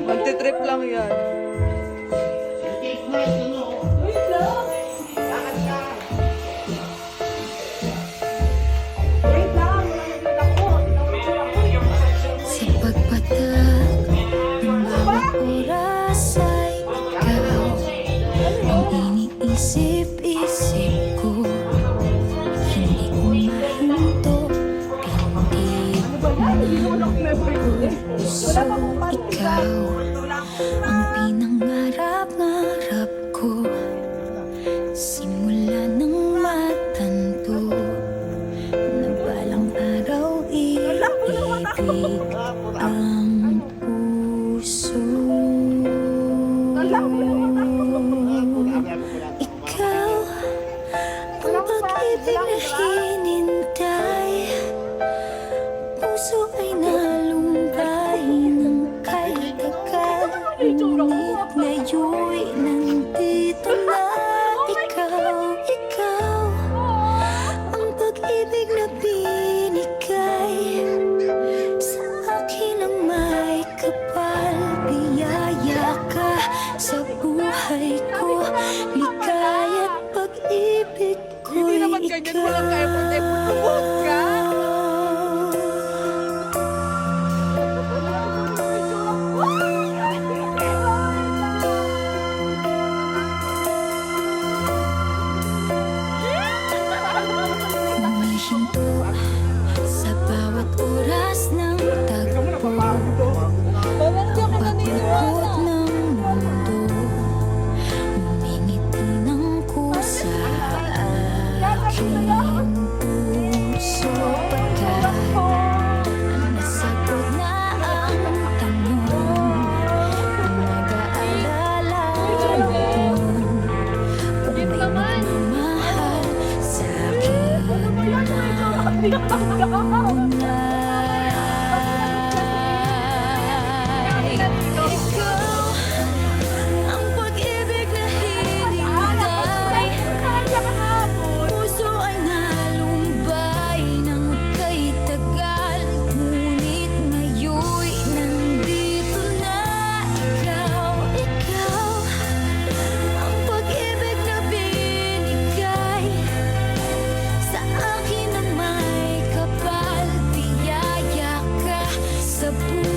Magte-trip lang yan. Sa pagpatak ng bawat oras ay ikaw ang iniisip-isip ko. Hindi ko mahinto, pindig ng puso. Ikaw ang pinangarap-ngarap ko. Simula ng matanto na balang araw iibig ang puso. Ikaw ang pag-ibig na hinintay. Puso ay nalumbay ng kay tagal. Ngunit ngayon'y nandito na. Ikaw ang pag-ibig na binigay sa akin ang may kapal. Biyaya ka sa buhay ko, ligaya't pag-ibig ko'y Hindi naman ganyan, walang ka-effort-effort. Lubos ka! Humihinto sa bawat oras ng tagpo. Paglukot ng mundo, umingiti ng kusa aking puso. Pagkat nasagot na ang tanong, nag-aalala kung may magmamahal sa akin Ikaw ang pag-ibig na hinintay. Puso ay nalumbay ng kay tagal. Ngunit ngayon'y nandito na. Ikaw ang pag-ibig na binigay sa akin ang may kapal. Biyaya ka sa buhay